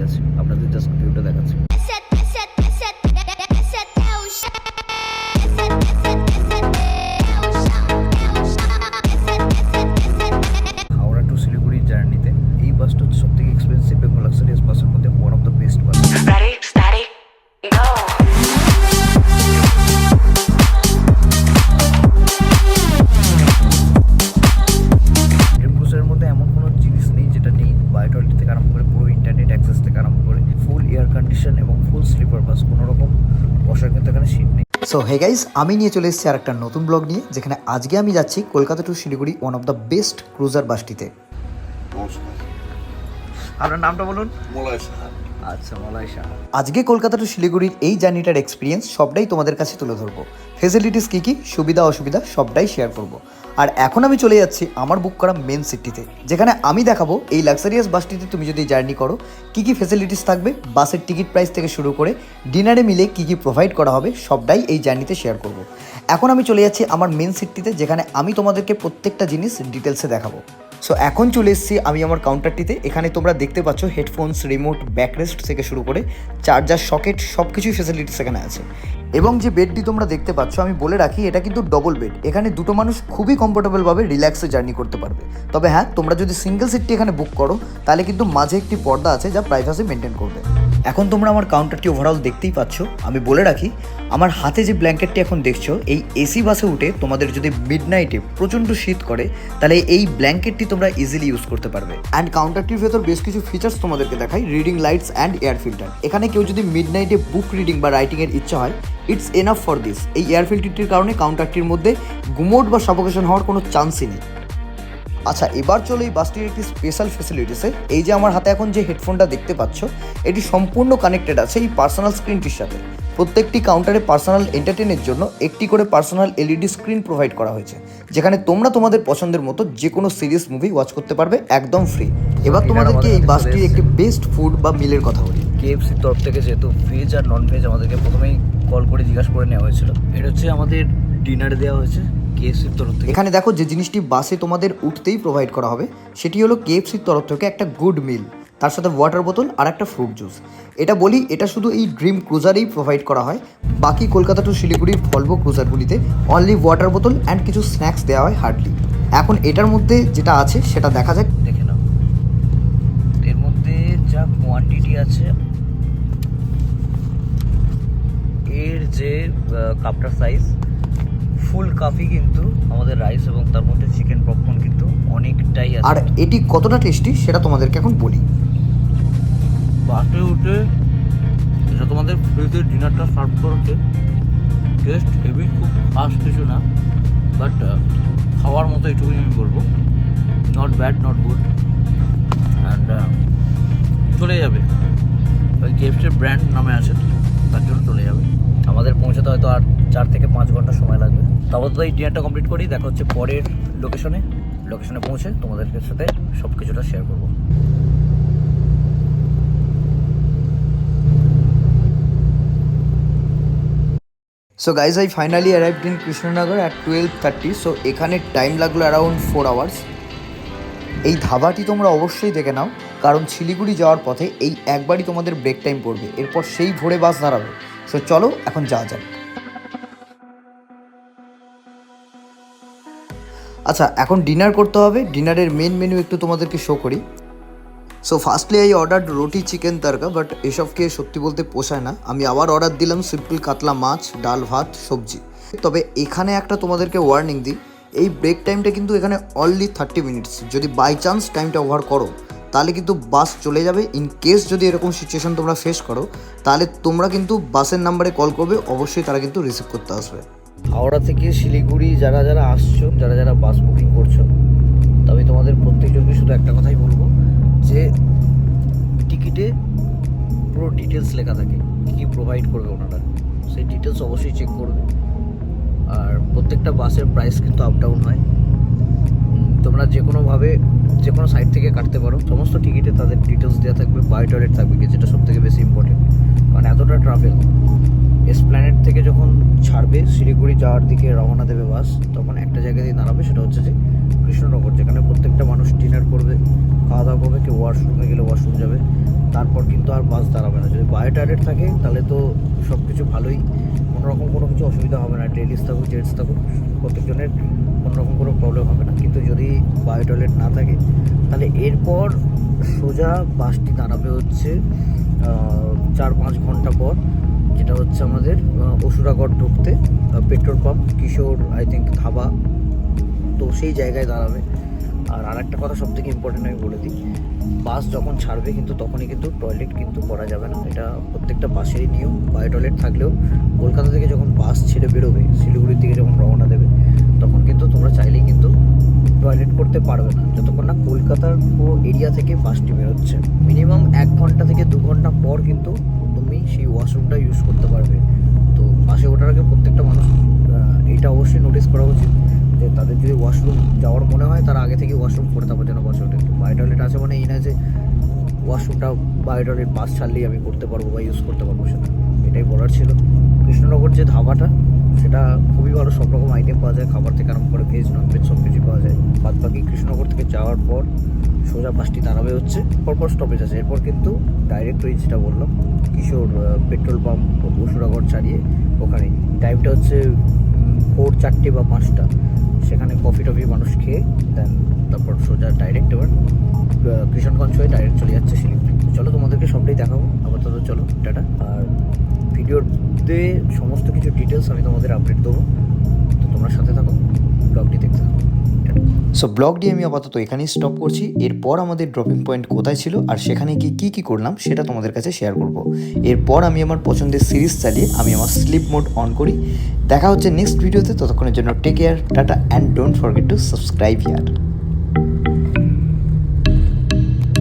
দাঁড়িয়ে আছি, আপনাদের জাস্ট ভিউটা দেখাচ্ছি। হাওড়া টু শিলিগুড়ি জার্নিতে এই বাসটা হচ্ছে সব থেকে এক্সপেন্সিভ এবং লাক্সারিয়াস বাসের মধ্যে one of the best bus. Dream মধ্যে এমন কোনো জিনিস নেই যেটা নেই। বায়ো টয়লেট থেকে আরম্ভ করে পুরো ইন্টারনেট অ্যাক্সেস থেকে আরম্ভ করে ফুল এয়ার কন্ডিশন এবং ফুল স্লিপার বাস, কোনো রকম বসার কিন্তু এখানে সিট নেই। সো হে গাইজ, আমি নিয়ে চলে এসেছি আর একটা নতুন ব্লগ নিয়ে, যেখানে আজকে আমি যাচ্ছি Kolkata to Siliguri one of the best cruiser বাসটিতে। আপনার নামটা বলুন। মলয় সাহা। আচ্ছা, মলয় সাহা। আজকে কলকাতা টু শিলিগুড়ির এই জার্নিটার এক্সপিরিয়েন্স সবটাই তোমাদের কাছে তুলে ধরবো। ফেসিলিটিস কী কী, সুবিধা অসুবিধা সবটাই শেয়ার করব। আর এখন আমি চলে যাচ্ছি আমার বুক করা মেন সিটটিতে, যেখানে আমি দেখাবো এই লাক্সারিয়াস বাসটিতে তুমি যদি জার্নি করো কী কী ফেসিলিটিস থাকবে, বাসের টিকিট প্রাইস থেকে শুরু করে ডিনারে মিলে কী কী প্রোভাইড করা হবে, সবটাই এই জার্নিতে শেয়ার করব। এখন আমি চলে যাচ্ছি আমার মেন সিটটিতে, যেখানে আমি তোমাদেরকে প্রত্যেকটা জিনিস ডিটেলসে দেখাবো। সো এখন চলে এসেছি আমি আমার কাউন্টারটিতে। এখানে তোমরা দেখতে পাচ্ছ হেডফোনস, রিমোট, ব্যাকরেস্ট থেকে শুরু করে চার্জার, সকেট সব কিছুই ফেসিলিটিস এখানে আছে। এবং যে বেডটি তোমরা দেখতে পাচ্ছ, আমি বলে রাখি এটা কিন্তু ডবল বেড। এখানে দুটো মানুষ খুবই কমফোর্টেবলভাবে রিল্যাক্সে জার্নি করতে পারবে। তবে হ্যাঁ, তোমরা যদি সিঙ্গেল সিটটি এখানে বুক করো তাহলে কিন্তু মাঝে একটি পর্দা আছে যা প্রাইভেসি মেনটেন করবে। এখন তোমরা আমার কাউন্টারটি ওভারঅল দেখতেই পাচ্ছ। আমি বলে রাখি, আমার হাতে যে ব্ল্যাঙ্কেটটি এখন দেখছো, এই এসি বাসে উঠে তোমাদের যদি মিডনাইটে প্রচণ্ড শীত করে তাহলে এই ব্ল্যাঙ্কেটটি তোমরা ইজিলি ইউজ করতে পারবে। অ্যান্ড কাউন্টারটির ভেতর বেশ কিছু ফিচার্স তোমাদেরকে দেখাই। Reading lights and air filter. এখানে কেউ যদি মিডনাইটে বুক রিডিং বা রাইটিংয়ের ইচ্ছা হয়, ইটস এনাফ ফর দিস। এই এয়ার ফিল্টারটির কারণে কাউন্টারটির মধ্যে গুমোট বা সাফোকেশন হওয়ার কোনো চান্সই নেই। আচ্ছা, এবার চলো এই বাসটির একটি স্পেশাল ফেসিলিটিসে। এই যে আমার হাতে এখন যে হেডফোনটা দেখতে পাচ্ছ, এটি সম্পূর্ণ কানেক্টেড আছে এই পার্সোনাল স্ক্রিনটির সাথে। প্রত্যেকটি কাউন্টারে পার্সোনাল এন্টারটেনের জন্য একটি করে পার্সোনাল এলইডি স্ক্রিন প্রোভাইড করা হয়েছে, যেখানে তোমরা তোমাদের পছন্দের মতো যে কোনো সিরিয়াস মুভি ওয়াচ করতে পারবে একদম ফ্রি। এবার তোমাদেরকে এই বাসটির একটি বেস্ট ফুড বা মিলের কথা বলি। কেএফসির তরফ থেকে যেহেতু ভেজ আর নন ভেজ আমাদেরকে প্রথমেই কল করে জিজ্ঞাসা করে নেওয়া হয়েছিল। এটা হচ্ছে আমাদের ডিনারে দেওয়া হয়েছে কেএফসির তরফ থেকে। এখানে দেখো যে জিনিসটি বাসে তোমাদের উঠতেই প্রোভাইড করা হবে, সেটি হলো কেএফসির তরফ থেকে একটা গুড মিল, তার সাথে ওয়াটার বোতল আর একটা ফ্রুট জুস। এটা বলি, এটা শুধু এই ড্রিম ক্রুজারেই প্রোভাইড করা হয়। বাকি কলকাতা টু শিলিগুড়ির ভলভো ক্রুজারগুলিতে অনলি ওয়াটার বোতল অ্যান্ড কিছু স্ন্যাক্স দেওয়া হয় হার্ডলি। এখন এটার মধ্যে যেটা আছে সেটা দেখা যাক। দেখে নাও, এর মধ্যে যা কোয়ান্টিটি আছে, এর যে কাপটার সাইজ, ফুল কাফি কিন্তু আমাদের রাইস এবং তার মধ্যে চিকেন পপকর্ন কিন্তু অনেকটাই আছে। আর এটি কতটা টেস্টি সেটা তোমাদেরকে এখন বলি। বাসে উঠে এটা তোমাদের ফ্রিতে ডিনারটা সার্ভ করছে, টেস্ট হেভি, খুব ফাস্ট কিছু না, বাট খাওয়ার মতো এইটুকুই আমি বলবো। Not bad, not good, and চলে যাবে। ওই কেএফসির ব্র্যান্ড নামে আছে, তার জন্য চলে যাবে। আমাদের পৌঁছাতে হয়তো আর 4 থেকে 5 ঘন্টা সময় লাগবে। তারপর তো এই ডিনারটা কমপ্লিট করি, দেখা হচ্ছে পরের লোকেশনে পৌঁছে তোমাদের সাথে সব কিছুটা শেয়ার করবো। So guys, I finally arrived in Krishnanagar at 12:30। So এখানে টাইম লাগলো অ্যারাউন্ড 4 আওয়ার্স। এই ধাবাটি তোমরা অবশ্যই দেখে নাও, কারণ শিলিগুড়ি যাওয়ার পথে এই একবারই তোমাদের ব্রেক টাইম পড়বে, এরপর সেই ভোরে বাস দাঁড়াবে। সো চলো এখন যাওয়া যাক। আচ্ছা, এখন ডিনার করতে হবে। ডিনারের মেন মেনু একটু তোমাদেরকে শো করি। সো ফার্স্টলি আই অর্ডার রুটি চিকেন তরকা, বাট এসব খেয়ে সত্যি বলতে পোষায় না। আমি আবার অর্ডার দিলাম সিম্পল কাতলা মাছ, ডাল, ভাত, সবজি। তবে এখানে একটা তোমাদেরকে ওয়ার্নিং দিই, এই ব্রেক টাইমটা কিন্তু এখানে অনলি 30 মিনিটস। যদি বাই চান্স টাইমটা ওভার করো তাহলে কিন্তু বাস চলে যাবে। ইন কেস যদি এরকম সিচুয়েশন তোমরা ফেস করো, তাহলে তোমরা কিন্তু বাসের নাম্বারে কল করবে, অবশ্যই তারা কিন্তু রিসিভ করতে আসবে। হাওড়া থেকে শিলিগুড়ি যারা আসছো, যারা বাস বুকিং করছো, তবে তোমাদের প্রত্যেকজনকে শুধু একটা কথাই বলবো যে টিকিটে পুরো ডিটেলস লেখা থাকে, কী প্রোভাইড করবে ওনারা, সেই ডিটেলস অবশ্যই চেক করবে। আর প্রত্যেকটা বাসের প্রাইস কিন্তু আপ ডাউন হয়। তোমরা যে কোনোভাবে যে কোনো সাইট থেকে কাটতে পারো, সমস্ত টিকিটে তাদের ডিটেলস দেওয়া থাকবে, বাই টয়লেট থাকবে, যেটা সবথেকে বেশি ইম্পর্টেন্ট। কারণ এতটা ট্রাভেল, এসপ্ল্যানেড থেকে যখন ছাড়বে শিলিগুড়ি যাওয়ার দিকে রওনা দেবে বাস, তখন একটা জায়গাতেই দাঁড়াবে, সেটা হচ্ছে যে কৃষ্ণনগর, যেখানে প্রত্যেকটা মানুষ ডিনার করবে, খাওয়া দাওয়া করবে, কেউ ওয়াশরুমে গেলে ওয়াশরুম যাবে, তারপর কিন্তু আর বাস দাঁড়াবে না। যদি বায়ো টয়লেট থাকে তাহলে তো সব কিছু ভালোই, কোনোরকম কোনো কিছু অসুবিধা হবে না। লেডিস থাকুক জেন্টস থাকুক প্রত্যেকজনের কোনোরকম কোনো প্রবলেম হবে না। কিন্তু যদি বায়ো টয়লেট না থাকে তাহলে এরপর সোজা বাসটি দাঁড়াবে হচ্ছে 4-5 ঘন্টা পর, যেটা হচ্ছে আমাদের অসুরাগড় ঢুকতে petrol pump Kishore I think dhaba, তো সেই জায়গায় দাঁড়াবে। আর আরেকটা কথা সব থেকে ইম্পর্টেন্ট আমি বলে দিই, বাস যখন ছাড়বে কিন্তু তখনই কিন্তু টয়লেট কিন্তু করা যাবে না। এটা প্রত্যেকটা বাসেরই নিয়ম। বায়ো টয়লেট থাকলেও কলকাতা থেকে যখন বাস ছেড়ে বেরোবে শিলিগুড়ির দিকে যখন রওনা দেবে তখন কিন্তু তোমরা চাইলেই কিন্তু টয়লেট করতে পারবে না যতক্ষণ না কলকাতার পুরো এরিয়া থেকে বাসটি বেরোচ্ছে। মিনিমাম 1 ঘন্টা থেকে 2 ঘন্টা পর কিন্তু তুমি সেই ওয়াশরুমটা ইউজ করতে পারবে। তো বাসে ওঠার আগে প্রত্যেকটা মানুষ এটা অবশ্যই নোটিস করা উচিত যে তাদের যদি ওয়াশরুম যাওয়ার মনে হয় তারা আগে থেকে ওয়াশরুম করে তারপর যেন বাসে ওঠে। বায়ো টয়লেট আছে মানে এই না যে ওয়াশরুমটা বায়ো টয়লেট বাস ছাড়লেই আমি করতে পারবো বা ইউজ করতে পারবো, সেটা এটাই বলার ছিল। কৃষ্ণনগর যে ধাবাটা সেটা খুবই ভালো, সব রকম আইটেম পাওয়া যায়, খাবার থেকে আরম্ভ করে ভেজ নন ভেজ সব কিছু পাওয়া যায়। বাদ বাকি কৃষ্ণনগর থেকে যাওয়ার পর সোজা বাসটি দাঁড়াবে হচ্ছে পরপর স্টপেজ আছে, এরপর কিন্তু ডাইরেক্ট ওই যেটা বললাম কিশোর পেট্রোল পাম্প অসুরাগড় ছাড়িয়ে ওখানে টাইমটা হচ্ছে ভোর 4টে বা 5টা। সেখানে কফি টফি মানুষ খেয়ে দেন তারপর সোজা ডাইরেক্ট এবার কিষানগঞ্জ হয়ে ডাইরেক্ট চলে যাচ্ছে শিলিগুড়ি। চলো তোমাদেরকে সবটাই দেখাবো আপাতত, চলো টাটা। আর ভিডিওতে সমস্ত কিছু ডিটেলস আমি তোমাদের আপডেট দেবো, তো তোমরা সাথে থাকো, ব্লগটি দেখতে থাকো। সো ব্লগটি আমি আপাতত এখানেই স্টপ করছি। এরপর আমাদের ড্রপিং পয়েন্ট কোথায় ছিল আর সেখানে গিয়ে কী করলাম সেটা তোমাদের কাছে শেয়ার করব। এরপর আমি আমার পছন্দের সিরিজ চালিয়ে আমি আমার স্লিপ মোড অন করি। দেখা হচ্ছে নেক্সট ভিডিওতে, ততক্ষণের জন্য take care, tata and don't forget to subscribe here.